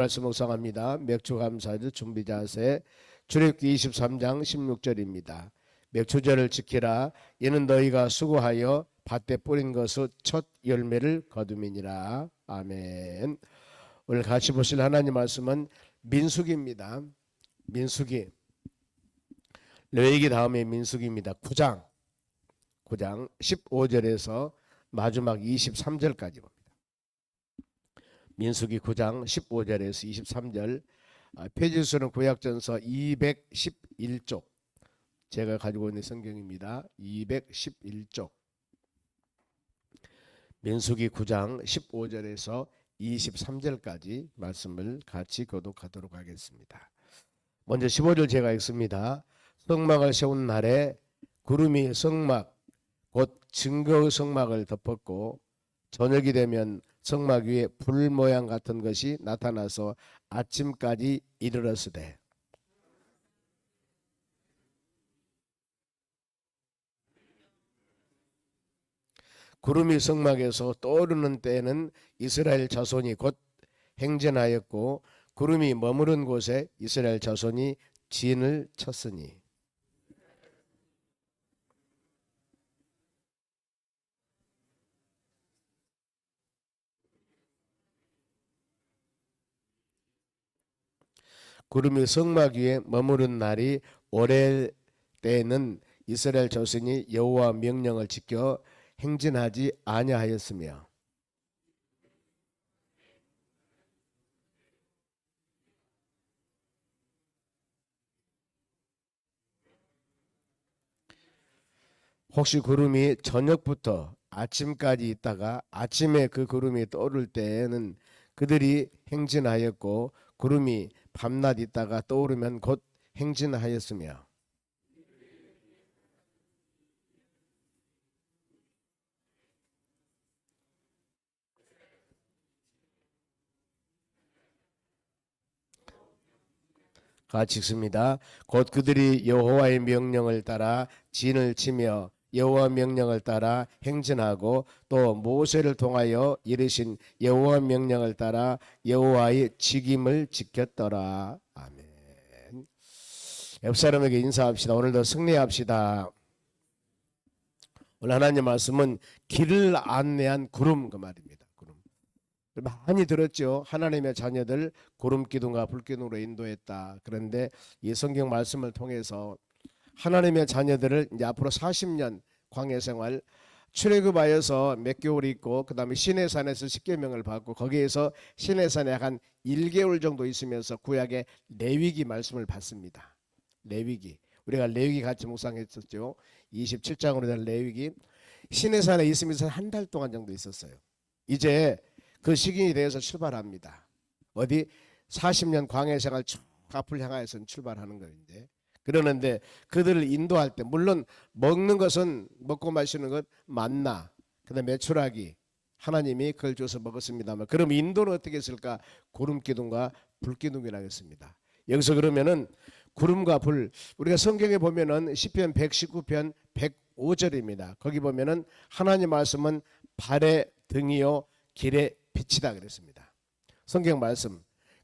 말씀 묵상합니다. 맥주 감사주 준비 자세 출애굽기 23장 16절입니다. 맥주절을 지키라. 이는 너희가 수고하여 밭에 뿌린 것의 첫 열매를 거둠이니라. 아멘. 오늘 같이 보실 하나님 말씀은 민수기입니다. 민수기. 레위기 다음에 민수기입니다. 9장 15절에서 마지막 23절까지 봅니다. 민수기 9장 15절에서 23절. 페이지수는 구약전서 211쪽. 제가 가지고 있는 성경입니다. 211쪽. 민수기 9장 15절에서 23절까지 말씀을 같이 교독하도록 하겠습니다. 먼저 15절 제가 읽습니다. 성막을 세운 날에 구름이 성막 곧 증거의 성막을 덮었고 저녁이 되면 성막 위에 불 모양 같은 것이 나타나서 아침까지 이르렀으되 구름이 성막에서 떠오르는 때에는 이스라엘 자손이 곧 행진하였고 구름이 머무른 곳에 이스라엘 자손이 진을 쳤으니 구름이 성막 위에 머무른 날이 오래 때에는 이스라엘 자손이 여호와 명령을 지켜 행진하지 아니하였으며 혹시 구름이 저녁부터 아침까지 있다가 아침에 그 구름이 떠오를 때에는 그들이 행진하였고 구름이 밤낮 있다가 떠오르면 곧 행진하였으며 같이 읽습니다. 곧 그들이 여호와의 명령을 따라 진을 치며 여호와 명령을 따라 행진하고 또 모세를 통하여 이르신 여호와 명령을 따라 여호와의 직임을 지켰더라. 아멘. 옆 사람에게 인사합시다. 오늘도 승리합시다. 오늘 하나님 말씀은 길을 안내한 구름 그 말입니다. 구름. 많이 들었죠. 하나님의 자녀들 구름 기둥과 불 기둥으로 인도했다. 그런데 이 성경 말씀을 통해서 하나님의 자녀들을 이제 앞으로 40년 광야 생활 출애굽하여서 몇 개월 있고 그 다음에 시내산에서 십계명을 받고 거기에서 시내산에 한 1개월 정도 있으면서 구약의 레위기 말씀을 받습니다. 레위기. 우리가 레위기 같이 묵상했었죠. 27장으로 된 레위기. 시내산에 있으면서 한 달 동안 정도 있었어요. 이제 그 시기에 대해서 출발합니다. 어디 40년 광야 생활 쭉 앞을 향하여서 출발하는 것인데 그러는데 그들을 인도할 때 물론 먹는 것은 먹고 마시는 것 만나 그다음에 메추라기 하나님이 그걸 줘서 먹었습니다만 그럼 인도는 어떻게 했을까? 구름 기둥과 불 기둥이라고 했습니다. 여기서 그러면은 구름과 불 우리가 성경에 보면은 시편 119편 105절입니다. 거기 보면은 하나님 말씀은 발의 등이요 길의 빛이다 그랬습니다. 성경 말씀.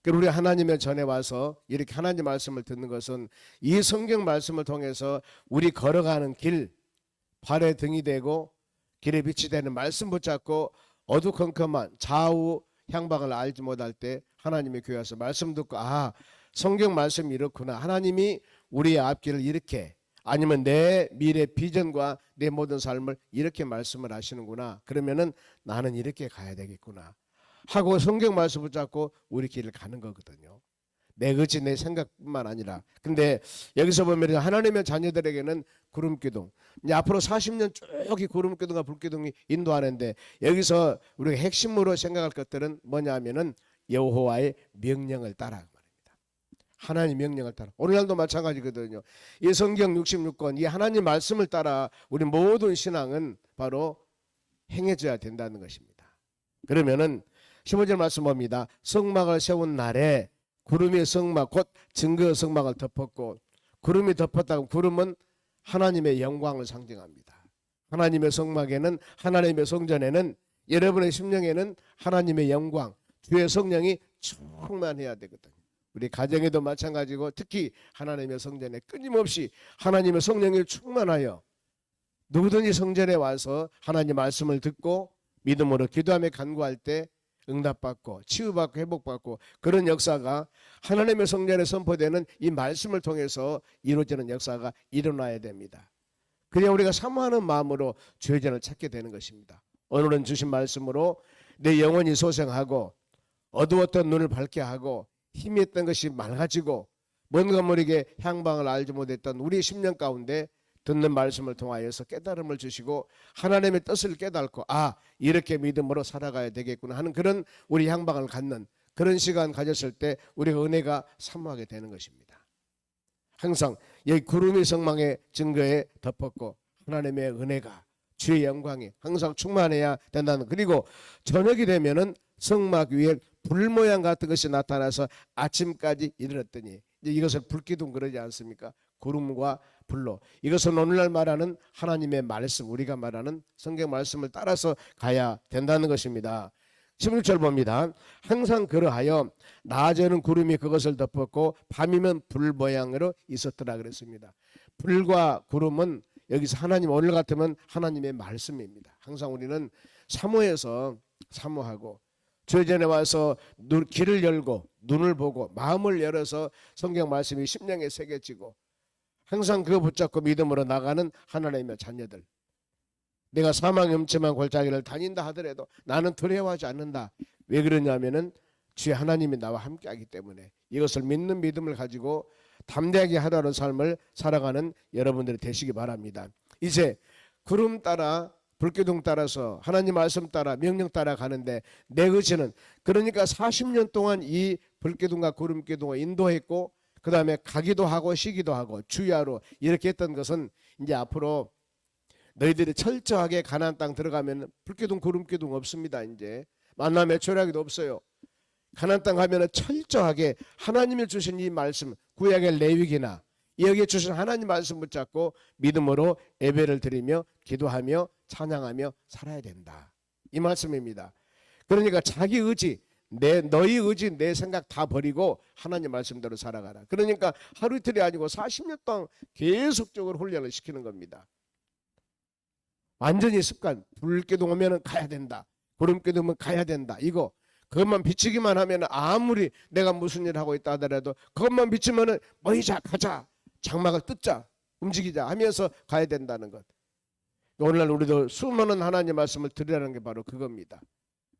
우리 하나님의 전에 와서 이렇게 하나님 말씀을 듣는 것은 이 성경 말씀을 통해서 우리 걸어가는 길 발의 등이 되고 길의 빛이 되는 말씀 붙잡고 어두컴컴한 좌우 향방을 알지 못할 때 하나님의 교회 와서 말씀 듣고 아 성경 말씀이 이렇구나. 하나님이 우리의 앞길을 이렇게 아니면 내 미래 비전과 내 모든 삶을 이렇게 말씀을 하시는구나. 그러면은 나는 이렇게 가야 되겠구나 하고 성경 말씀 붙잡고 우리 길을 가는 거거든요. 내 의지 내 생각뿐만 아니라. 근데 여기서 보면 하나님의 자녀들에게는 구름기둥 이제 앞으로 40년 쭉 구름기둥과 불기둥이 인도하는데 여기서 우리가 핵심으로 생각할 것들은 뭐냐 하면은 여호와의 명령을 따라 말입니다. 하나님 명령을 따라. 오늘날도 마찬가지거든요. 이 성경 66권 이 하나님 말씀을 따라 우리 모든 신앙은 바로 행해져야 된다는 것입니다. 그러면은 15절 말씀 봅니다. 성막을 세운 날에 구름이 성막 곧 증거의 성막을 덮었고 구름이 덮었다고 구름은 하나님의 영광을 상징합니다. 하나님의 성막에는 하나님의 성전에는 여러분의 심령에는 하나님의 영광 주의 성령이 충만해야 되거든요. 우리 가정에도 마찬가지고 특히 하나님의 성전에 끊임없이 하나님의 성령이 충만하여 누구든지 성전에 와서 하나님 말씀을 듣고 믿음으로 기도하며 간구할 때 응답받고 치유받고 회복받고 그런 역사가 하나님의 성전에 선포되는 이 말씀을 통해서 이루어지는 역사가 일어나야 됩니다. 그래야 우리가 사모하는 마음으로 주의 전을 찾게 되는 것입니다. 오늘은 주신 말씀으로 내 영혼이 소생하고 어두웠던 눈을 밝게 하고 힘이 있던 것이 맑아지고 뭔가 모르게 향방을 알지 못했던 우리 10년 가운데 듣는 말씀을 통하여서 깨달음을 주시고 하나님의 뜻을 깨닫고 이렇게 믿음으로 살아가야 되겠구나 하는 그런 우리 향방을 갖는 그런 시간 가졌을 때 우리가 은혜가 사모하게 되는 것입니다. 항상 여기 구름이 성망의 증거에 덮었고 하나님의 은혜가 주의 영광이 항상 충만해야 된다는, 그리고 저녁이 되면은 성막 위에 불 모양 같은 것이 나타나서 아침까지 이르렀더니 이것을 불기둥 그러지 않습니까? 구름과 불로. 이것은 오늘날 말하는 하나님의 말씀, 우리가 말하는 성경 말씀을 따라서 가야 된다는 것입니다. 16절 봅니다. 항상 그러하여 낮에는 구름이 그것을 덮었고 밤이면 불 모양으로 있었더라 그랬습니다. 불과 구름은 여기서 하나님, 오늘 같으면 하나님의 말씀입니다. 항상 우리는 사모해서 사모하고 주의 전에 와서 길을 열고 눈을 보고 마음을 열어서 성경 말씀이 심령에 새겨지고 항상 그거 붙잡고 믿음으로 나가는 하나님의 자녀들. 내가 사망의 음침한 골짜기를 다닌다 하더라도 나는 두려워하지 않는다. 왜 그러냐면은 주의 하나님이 나와 함께하기 때문에 이것을 믿는 믿음을 가지고 담대하게 하라는 삶을 살아가는 여러분들이 되시기 바랍니다. 이제 구름 따라 불기둥 따라서 하나님 말씀 따라 명령 따라 가는데 내 의지는, 그러니까 40년 동안 이 불기둥과 구름기둥을 인도했고 그 다음에 가기도 하고 쉬기도 하고 주야로 이렇게 했던 것은 이제 앞으로 너희들이 철저하게 가나안 땅 들어가면 불기둥 구름기둥 없습니다. 이제 만남의 초라하기도 없어요. 가나안 땅 가면은 철저하게 하나님이 주신 이 말씀, 구약의 레위기나 여기에 주신 하나님 말씀 붙잡고 믿음으로 예배를 드리며 기도하며 찬양하며 살아야 된다. 이 말씀입니다. 그러니까 자기 의지, 너희 의지, 내 생각 다 버리고 하나님 말씀대로 살아가라. 그러니까 하루 이틀이 아니고 40년 동안 계속적으로 훈련을 시키는 겁니다. 완전히 습관. 불기둥 오면 가야 된다. 구름기둥 오면 가야 된다. 이거 그것만 비치기만 하면 아무리 내가 무슨 일을 하고 있다 하더라도 그것만 비치면은 모이자 가자, 장막을 뜯자, 움직이자 하면서 가야 된다는 것. 오늘날 우리도 수많은 하나님 말씀을 들으라는 게 바로 그겁니다.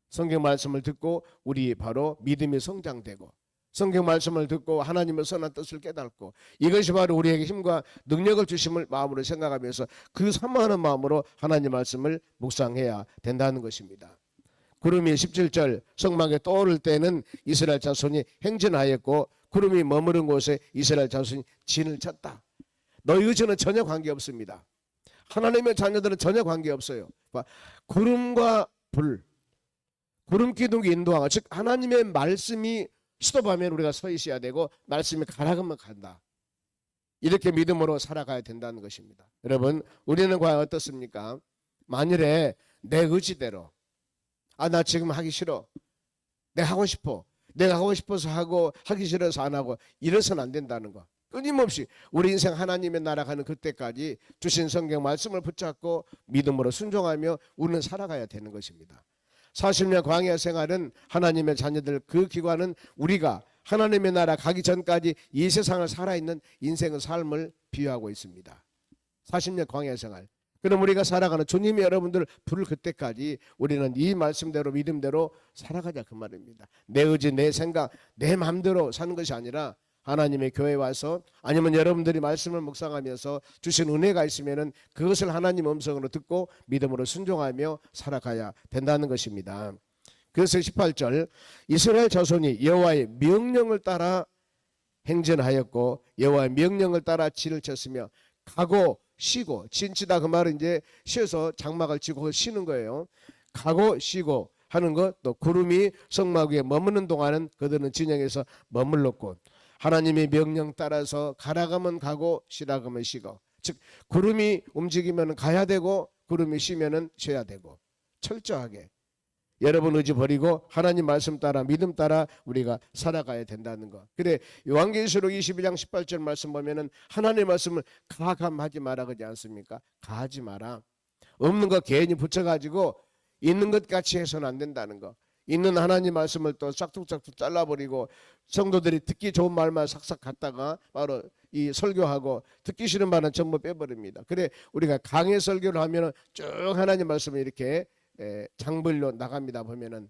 성경 말씀을 듣고 우리 바로 믿음이 성장되고 성경 말씀을 듣고 하나님의 선한 뜻을 깨닫고 이것이 바로 우리에게 힘과 능력을 주심을 마음으로 생각하면서 그 사모하는 마음으로 하나님 말씀을 묵상해야 된다는 것입니다. 구름이 17절 성막에 떠오를 때는 이스라엘 자손이 행진하였고 구름이 머무른 곳에 이스라엘 자손이 진을 쳤다. 너희 의지는 전혀 관계없습니다. 하나님의 자녀들은 전혀 관계없어요. 구름과 불, 구름 기둥이 인도하고, 즉 하나님의 말씀이 스톱하면 우리가 서 있어야 되고 말씀이 가라가면 간다. 이렇게 믿음으로 살아가야 된다는 것입니다. 여러분, 우리는 과연 어떻습니까? 만일에 내 의지대로 나 지금 하기 싫어, 내가 하고 싶어, 내가 하고 싶어서 하고 하기 싫어서 안 하고 이래서는 안 된다는 거. 끊임없이 우리 인생 하나님의 나라 가는 그때까지 주신 성경 말씀을 붙잡고 믿음으로 순종하며 우리는 살아가야 되는 것입니다. 40년 광야 생활은 하나님의 자녀들, 그 기관은 우리가 하나님의 나라 가기 전까지 이 세상을 살아있는 인생의 삶을 비유하고 있습니다. 40년 광야 생활. 그럼 우리가 살아가는 주님이 여러분들 부를 그때까지 우리는 이 말씀대로 믿음대로 살아가자 그 말입니다. 내 의지, 내 생각, 내 마음대로 사는 것이 아니라 하나님의 교회에 와서 아니면 여러분들이 말씀을 묵상하면서 주신 은혜가 있으면은 그것을 하나님 음성으로 듣고 믿음으로 순종하며 살아가야 된다는 것입니다. 그래서 18절 이스라엘 자손이 여호와의 명령을 따라 행진하였고 여호와의 명령을 따라 진을 쳤으며 가고 쉬고, 진치다 그 말은 이제 쉬어서 장막을 치고 쉬는 거예요. 가고 쉬고 하는 것, 또 구름이 성막 위에 머무는 동안은 그들은 진영에서 머물렀고 하나님의 명령 따라서 가라가면 가고 쉬라가면 쉬고, 즉 구름이 움직이면 가야 되고 구름이 쉬면은 쉬어야 되고 철저하게 여러분 의지 버리고 하나님 말씀 따라 믿음 따라 우리가 살아가야 된다는 거. 그래 요한계시록 22장 18절 말씀 보면은 하나님의 말씀을 가감하지 마라 그러지 않습니까? 가하지 마라. 없는 거 괜히 붙여가지고 있는 것 같이 해서는 안 된다는 거. 있는 하나님 말씀을 또 싹둑싹둑 잘라버리고 성도들이 듣기 좋은 말만 싹싹 갖다가 바로 이 설교하고 듣기 싫은 말은 전부 빼버립니다. 그래 우리가 강의 설교를 하면은 쭉 하나님 말씀을 이렇게 장벌로 나갑니다 보면은.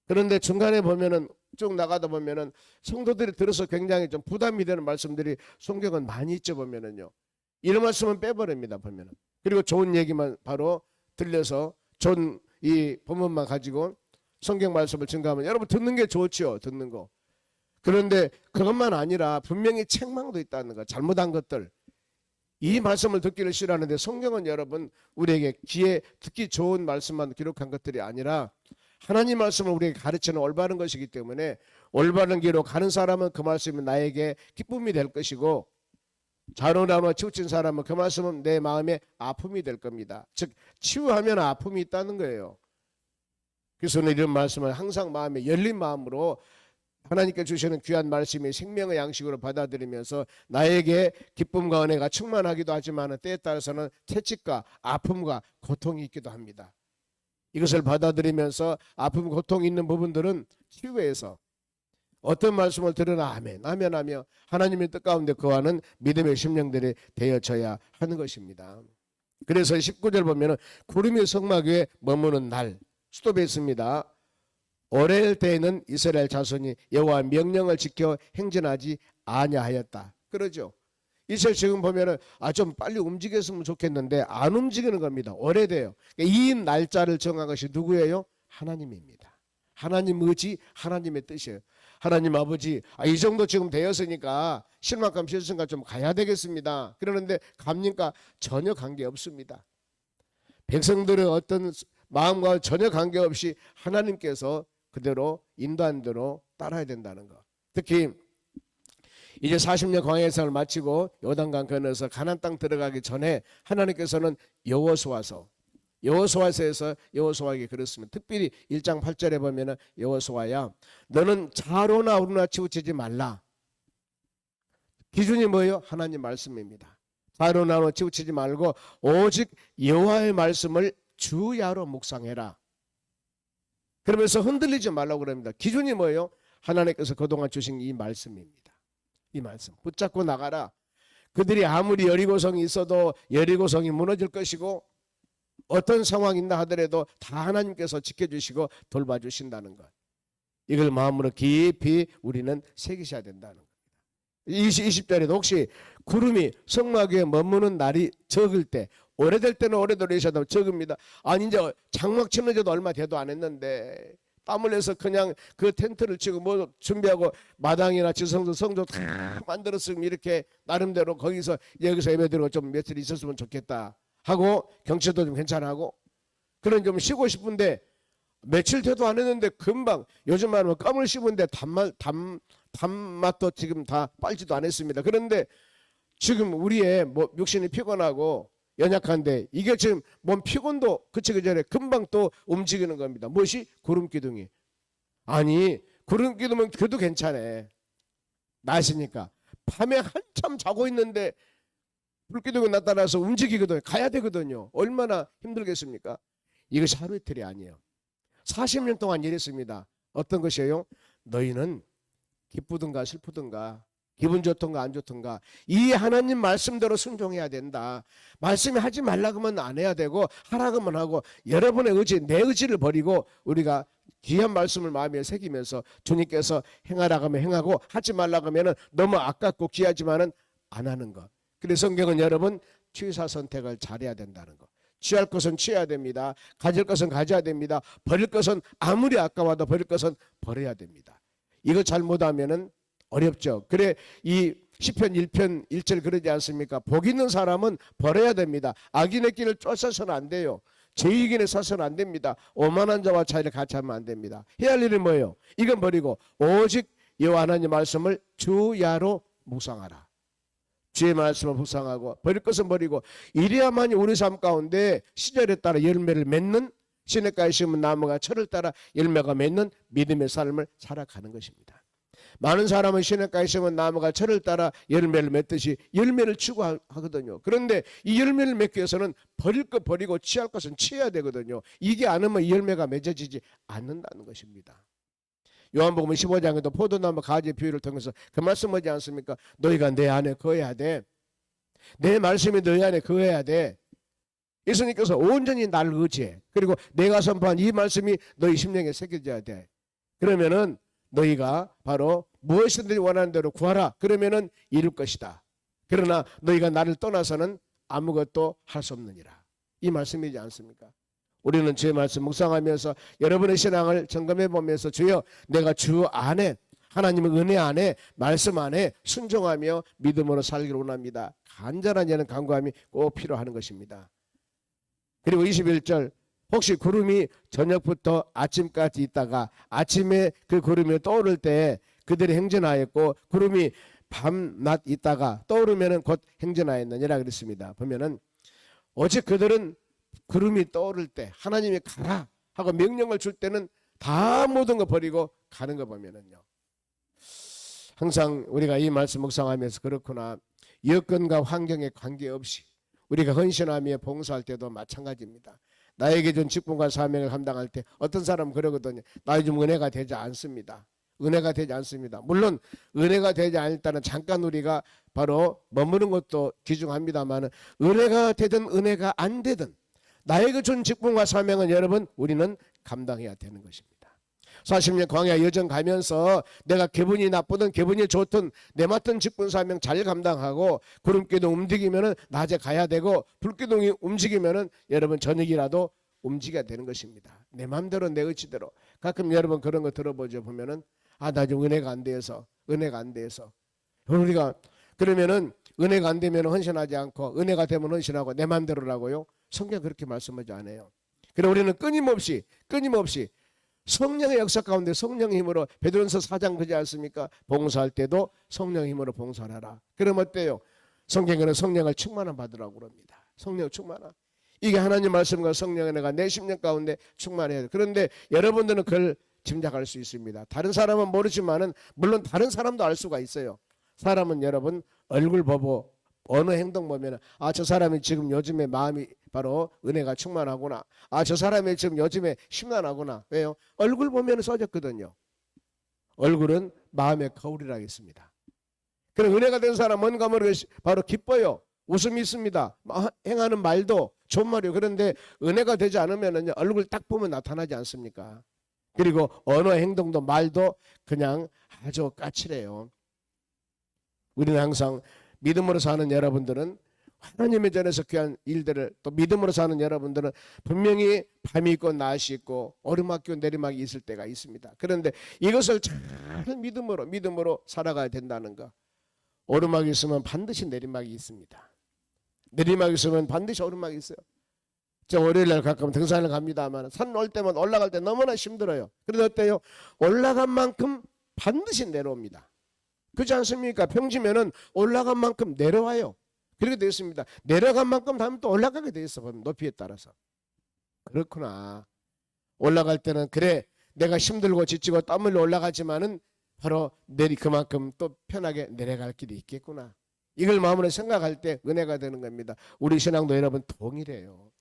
그런데 중간에 보면은 쭉 나가다 보면은 성도들이 들어서 굉장히 좀 부담이 되는 말씀들이 성경은 많이 있죠 보면은요. 이런 말씀은 빼버립니다 보면은. 그리고 좋은 얘기만 바로 들려서 좋은 이 본문만 가지고 성경 말씀을 증거하면 여러분 듣는 게 좋지요. 듣는 거. 그런데 그것만 아니라 분명히 책망도 있다는 거. 잘못한 것들. 이 말씀을 듣기를 싫어하는데 성경은 여러분 우리에게 귀에 듣기 좋은 말씀만 기록한 것들이 아니라 하나님 말씀을 우리에게 가르치는 올바른 것이기 때문에 올바른 길로 가는 사람은 그 말씀이 나에게 기쁨이 될 것이고 좌로나로 치우친 사람은 그 말씀은 내 마음에 아픔이 될 겁니다. 즉 치유하면 아픔이 있다는 거예요. 그래서 이런 말씀을 항상 마음에 열린 마음으로 하나님께 주시는 귀한 말씀이 생명의 양식으로 받아들이면서 나에게 기쁨과 은혜가 충만하기도 하지만 때에 따라서는 채찍과 아픔과 고통이 있기도 합니다. 이것을 받아들이면서 아픔, 고통이 있는 부분들은 치유해서 어떤 말씀을 들으나 아멘, 아멘 하며 하나님의 뜻 가운데 거하는 믿음의 심령들이 되어져야 하는 것입니다. 그래서 19절 보면 구름이 성막 위에 머무는 날 스톱했습니다. 오렐 때에는 이스라엘 자손이 여호와 명령을 지켜 행진하지 아니하였다. 그러죠. 이스라엘 지금 보면은 좀 빨리 움직였으면 좋겠는데 안 움직이는 겁니다. 오래돼요. 이 날짜를 정한 것이 누구예요? 하나님입니다. 하나님 의지, 하나님의 뜻이에요. 하나님 아버지, 이 정도 지금 되었으니까 실만큼 실수가 좀 가야 되겠습니다. 그러는데 갑니까? 전혀 관계 없습니다. 백성들의 어떤 마음과 전혀 관계없이 하나님께서 그대로 인도한 대로 따라야 된다는 거. 특히 이제 40년 광야 생활을 마치고 요단강 건너서 가나안 땅 들어가기 전에 하나님께서는 여호수아서에서 여호수아에게 그랬습니다. 특별히 1장 8절에 보면은 여호수아야 너는 좌로나 우로나 치우치지 말라. 기준이 뭐예요? 하나님 말씀입니다. 좌로나 우로나 치우치지 말고 오직 여호와의 말씀을 주야로 묵상해라. 그러면서 흔들리지 말라고 그럽니다. 기준이 뭐예요? 하나님께서 그동안 주신 이 말씀입니다. 이 말씀 붙잡고 나가라. 그들이 아무리 여리고성이 있어도 여리고성이 무너질 것이고 어떤 상황이 있나 하더라도 다 하나님께서 지켜주시고 돌봐주신다는 것. 이걸 마음으로 깊이 우리는 새기셔야 된다는 겁니다. 20절에도 혹시 구름이 성막 위에 머무는 날이 적을 때 오래될 때는 오래되셔도 적습니다. 아니 이제 장막 치는 지도 얼마 돼도 안 했는데 땀을 내서 그냥 그 텐트를 치고 뭐 준비하고 마당이나 지성도 성도 다 만들었으면 이렇게 나름대로 거기서 여기서 예배드리고 좀 며칠 있었으면 좋겠다 하고 경치도 좀 괜찮아하고 그런 좀 쉬고 싶은데 며칠 돼도 안 했는데 금방 요즘 말하면 껌을 씹은데 단맛도 지금 다 빨지도 않았습니다. 그런데 지금 우리의 뭐 육신이 피곤하고 연약한데 이게 지금 몸 피곤도 그치기 전에 금방 또 움직이는 겁니다. 무엇이? 구름기둥이. 아니 구름기둥은 그래도 괜찮아. 낮이니까. 밤에 한참 자고 있는데 불기둥이 나타나서 움직이거든요. 가야 되거든요. 얼마나 힘들겠습니까? 이것이 하루 이틀이 아니에요. 40년 동안 일했습니다. 어떤 것이에요? 너희는 기쁘든가 슬프든가 기분 좋든가 안 좋든가 이 하나님 말씀대로 순종해야 된다. 말씀이 하지 말라 그러면 안 해야 되고 하라 그러면 하고 여러분의 의지 내 의지를 버리고 우리가 귀한 말씀을 마음에 새기면서 주님께서 행하라 하면 행하고 하지 말라 하면 너무 아깝고 귀하지만은 안 하는 것. 그래서 성경은 여러분 취사 선택을 잘해야 된다는 것. 취할 것은 취해야 됩니다. 가질 것은 가져야 됩니다. 버릴 것은 아무리 아까워도 버릴 것은 버려야 됩니다. 이거 잘못하면은 어렵죠. 그래 이 시편 1편 1절 그러지 않습니까? 복 있는 사람은 버려야 됩니다. 악인의 길을 쫓아서는 안 돼요. 죄의견에 서서는 안 됩니다. 오만한 자와 차이를 같이 하면 안 됩니다. 해야 할 일은 뭐예요? 이건 버리고 오직 여호와 하나님 말씀을 주야로 묵상하라. 주의 말씀을 묵상하고 버릴 것은 버리고 이래야만이 우리 삶 가운데 시절에 따라 열매를 맺는 시냇가에 심은 나무가 철을 따라 열매가 맺는 믿음의 삶을 살아가는 것입니다. 많은 사람은 시냇가에 심은 나무가 철을 따라 열매를 맺듯이 열매를 추구하거든요. 그런데 이 열매를 맺기 위해서는 버릴 것 버리고 취할 것은 취해야 되거든요. 이게 않으면 이 열매가 맺어지지 않는다는 것입니다. 요한복음 15장에도 포도나무 가지 비유를 통해서 그 말씀하지 않습니까? 너희가 내 안에 거해야 돼. 내 말씀이 너희 안에 거해야 돼. 예수님께서 온전히 나를 의지해. 그리고 내가 선포한 이 말씀이 너희 심령에 새겨져야 돼. 그러면은 너희가 바로 무엇이든지 원하는 대로 구하라. 그러면은 이룰 것이다. 그러나 너희가 나를 떠나서는 아무것도 할 수 없느니라. 이 말씀이지 않습니까? 우리는 주의 말씀 묵상하면서 여러분의 신앙을 점검해 보면서 주여 내가 주 안에 하나님의 은혜 안에 말씀 안에 순종하며 믿음으로 살기를 원합니다. 간절한 이는 간구함이 꼭 필요한 것입니다. 그리고 21절 혹시 구름이 저녁부터 아침까지 있다가 아침에 그 구름이 떠오를 때 그들이 행진하였고 구름이 밤낮 있다가 떠오르면 곧 행진하였느니라 그랬습니다. 보면은 오직 그들은 구름이 떠오를 때 하나님이 가라 하고 명령을 줄 때는 다 모든 거 버리고 가는 거 보면은요. 항상 우리가 이 말씀 묵상하면서 그렇구나. 여건과 환경에 관계없이 우리가 헌신하며 봉사할 때도 마찬가지입니다. 나에게 준 직분과 사명을 감당할 때 어떤 사람은 그러거든요. 나 요즘 은혜가 되지 않습니다. 은혜가 되지 않습니다. 물론 은혜가 되지 않을 때는 잠깐 우리가 바로 머무는 것도 귀중합니다만 은혜가 되든 은혜가 안 되든 나에게 준 직분과 사명은 여러분 우리는 감당해야 되는 것입니다. 40년 광야 여정 가면서 내가 기분이 나쁘든 기분이 좋든 내 맡은 직분 사명 잘 감당하고 구름기둥 움직이면은 낮에 가야 되고 불기둥이 움직이면은 여러분 저녁이라도 움직여야 되는 것입니다. 내 마음대로 내 의지대로. 가끔 여러분 그런 거 들어보죠. 보면은 나 좀 은혜가 안 돼서 우리가 그러면은 은혜가 안 되면 헌신하지 않고 은혜가 되면 헌신하고 내 마음대로라고요. 성경 그렇게 말씀하지 않아요. 그래 우리는 끊임없이 성령의 역사 가운데 성령의 힘으로 베드로전서 4장 그러지 않습니까? 봉사할 때도 성령의 힘으로 봉사하라. 그럼 어때요? 성경에는 성령을 충만함 받으라고 그럽니다. 성령 충만함. 이게 하나님 말씀과 성령의 내가 내 심령 가운데 충만해야 돼. 그런데 여러분들은 그걸 짐작할 수 있습니다. 다른 사람은 모르지만은 물론 다른 사람도 알 수가 있어요. 사람은 여러분 얼굴 보고 어느 행동 보면 저 사람이 지금 요즘에 마음이 바로 은혜가 충만하구나. 저 사람이 지금 요즘에 심란하구나. 왜요? 얼굴 보면 써졌거든요. 얼굴은 마음의 거울이라고 했습니다. 그럼 은혜가 된 사람은 뭔가 모르게 바로 기뻐요. 웃음이 있습니다. 행하는 말도 좋은 말이에요. 그런데 은혜가 되지 않으면 얼굴 딱 보면 나타나지 않습니까? 그리고 언어 행동도 말도 그냥 아주 까칠해요. 우리는 항상 믿음으로 사는 여러분들은 하나님의 전에서 귀한 일들을 또 믿음으로 사는 여러분들은 분명히 밤이 있고 낮이 있고 오르막이 내리막이 있을 때가 있습니다. 그런데 이것을 잘 믿음으로 살아가야 된다는 거. 오르막이 있으면 반드시 내리막이 있습니다. 내리막이 있으면 반드시 오르막이 있어요. 저 월요일날 가끔 등산을 갑니다만 산 올 때만 올라갈 때 너무나 힘들어요. 그런데 어때요? 올라간 만큼 반드시 내려옵니다. 그렇지 않습니까? 평지면은 올라간 만큼 내려와요. 그렇게 되어 있습니다. 내려간 만큼 다음에 또 올라가게 되어 있어. 높이에 따라서. 그렇구나. 올라갈 때는 그래 내가 힘들고 지치고 땀 흘려 올라가지만은 바로 그만큼 또 편하게 내려갈 길이 있겠구나. 이걸 마음으로 생각할 때 은혜가 되는 겁니다. 우리 신앙도 여러분 동일해요.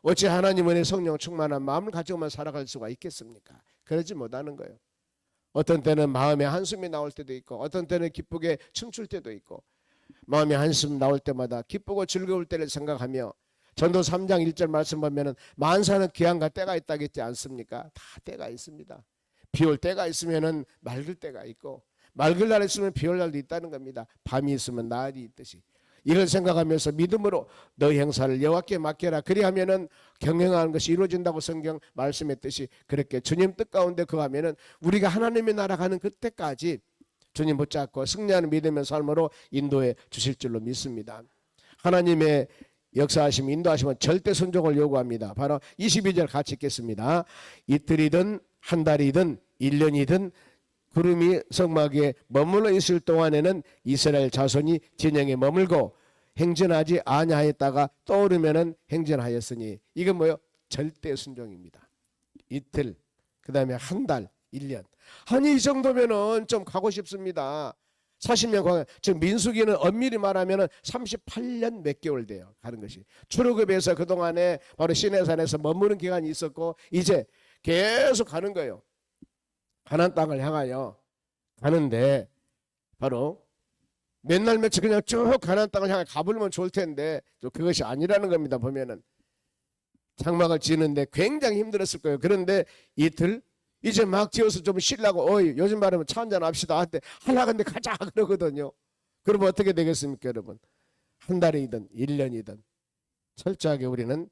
어찌 하나님 은혜 성령 충만한 마음을 가지고만 살아갈 수가 있겠습니까? 그러지 못하는 거예요. 어떤 때는 마음에 한숨이 나올 때도 있고 어떤 때는 기쁘게 춤출 때도 있고 마음에 한숨 나올 때마다 기쁘고 즐거울 때를 생각하며 전도 3장 1절 말씀 보면은 만사는 기한과 때가 있다겠지 않습니까? 다 때가 있습니다. 비 올 때가 있으면은 맑을 때가 있고 맑을 날 있으면 비 올 날도 있다는 겁니다. 밤이 있으면 낮이 있듯이 이걸 생각하면서 믿음으로 너희 행사를 여호와께 맡겨라. 그리하면은 경영하는 것이 이루어진다고 성경 말씀했듯이 그렇게 주님 뜻 가운데 거하면은 우리가 하나님의 나라 가는 그때까지 주님 붙잡고 승리하는 믿음의 삶으로 인도해 주실 줄로 믿습니다. 하나님의 역사하심 인도하심은 절대 순종을 요구합니다. 바로 22절 같이 읽겠습니다. 이틀이든 한 달이든 1년이든 구름이 성막에 머물러 있을 동안에는 이스라엘 자손이 진영에 머물고 행진하지 아니하였다가 떠오르면은 행진하였으니 이건 뭐요? 절대 순종입니다. 이틀, 그 다음에 한 달, 1년. 아니 이 정도면은 좀 가고 싶습니다. 40년 지금 민수기는 엄밀히 말하면 38년 몇 개월 돼요. 가는 것이. 출애굽에서 그동안에 바로 시내산에서 머무는 기간이 있었고 이제 계속 가는 거예요. 가나안 땅을 향하여 가는데 바로 몇 날 며칠 그냥 쭉 가나안 땅을 향해 가버리면 좋을 텐데 그것이 아니라는 겁니다. 보면은 장막을 지는데 굉장히 힘들었을 거예요. 그런데 이틀 이제 막 지어서 좀 쉬려고 어이 요즘 말하면 차 한잔 합시다 한테 하려는데 가자 그러거든요. 그러면 어떻게 되겠습니까 여러분? 한 달이든 1년이든 철저하게 우리는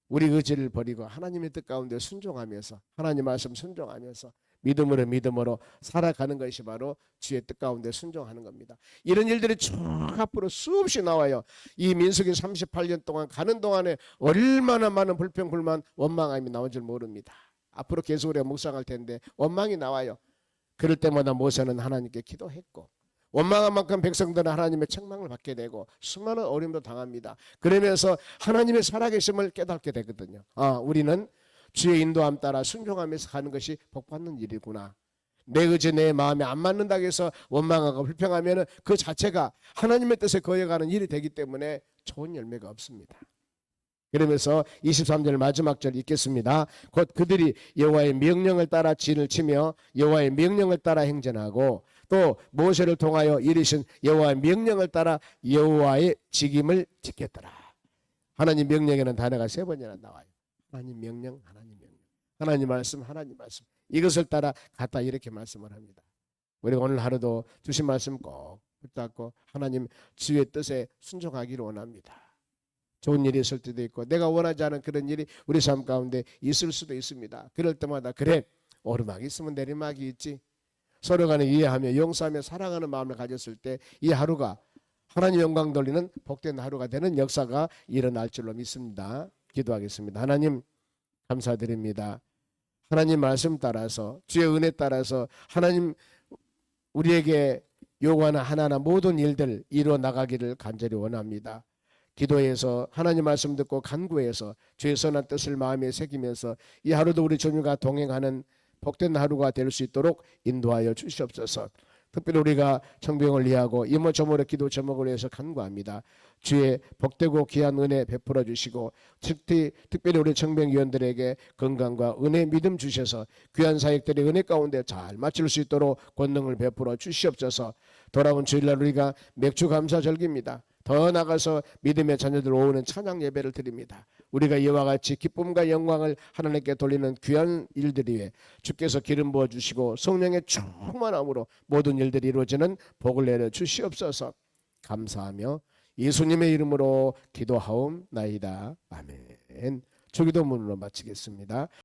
우리 의지를 버리고 하나님의 뜻 가운데 순종하면서 하나님 말씀 순종하면서 믿음으로 살아가는 것이 바로 주의 뜻 가운데 순종하는 겁니다. 이런 일들이 쭉 앞으로 수없이 나와요. 이 민수기 38년 동안 가는 동안에 얼마나 많은 불평 불만 원망함이 나온 줄 모릅니다. 앞으로 계속 우리가 묵상할 텐데 원망이 나와요. 그럴 때마다 모세는 하나님께 기도했고 원망한 만큼 백성들은 하나님의 책망을 받게 되고 수많은 어려움도 당합니다. 그러면서 하나님의 살아계심을 깨닫게 되거든요. 우리는 주의 인도함 따라 순종하면서 가는 것이 복받는 일이구나. 내 의지 내 마음에 안 맞는다고 해서 원망하고 불평하면 그 자체가 하나님의 뜻에 거여가는 일이 되기 때문에 좋은 열매가 없습니다. 그러면서 23절 마지막 절 읽겠습니다. 곧 그들이 여호와의 명령을 따라 진을 치며 여호와의 명령을 따라 행전하고 또 모세를 통하여 이르신 여호와의 명령을 따라 여호와의 직임을 지켰더라. 하나님 명령에는 단어가 3번이나 나와요. 하나님 명령, 하나님 명령, 하나님 말씀, 하나님 말씀. 이것을 따라 갔다 이렇게 말씀을 합니다. 우리가 오늘 하루도 주신 말씀 꼭 붙잡고 하나님 주의 뜻에 순종하기를 원합니다. 좋은 일이 있을 때도 있고 내가 원하지 않은 그런 일이 우리 삶 가운데 있을 수도 있습니다. 그럴 때마다 그래 오르막이 있으면 내리막이 있지. 서로 간에 이해하며 용서하며 사랑하는 마음을 가졌을 때 이 하루가 하나님 영광 돌리는 복된 하루가 되는 역사가 일어날 줄로 믿습니다. 기도하겠습니다. 하나님 감사드립니다. 하나님 말씀 따라서 주의 은혜 따라서 하나님 우리에게 요구하는 하나하나 모든 일들 이루어 나가기를 간절히 원합니다. 기도해서 하나님 말씀 듣고 간구해서 주의 선한 뜻을 마음에 새기면서 이 하루도 우리 주님과 동행하는 복된 하루가 될 수 있도록 인도하여 주시옵소서. 특별히 우리가 청병을 위하고 이모저모로 기도 제목을 위해서 간구합니다. 주의 복되고 귀한 은혜 베풀어 주시고 특별히 우리 청병위원들에게 건강과 은혜 믿음 주셔서 귀한 사역들의 은혜 가운데 잘 마칠 수 있도록 권능을 베풀어 주시옵소서. 돌아온 주일날 우리가 맥주 감사절기입니다. 더 나가서 믿음의 자녀들 오는 찬양 예배를 드립니다. 우리가 이와 같이 기쁨과 영광을 하나님께 돌리는 귀한 일들 위해 주께서 기름 부어주시고 성령의 충만함으로 모든 일들이 이루어지는 복을 내려 주시옵소서. 감사하며 예수님의 이름으로 기도하옵나이다. 아멘. 주기도문으로 마치겠습니다.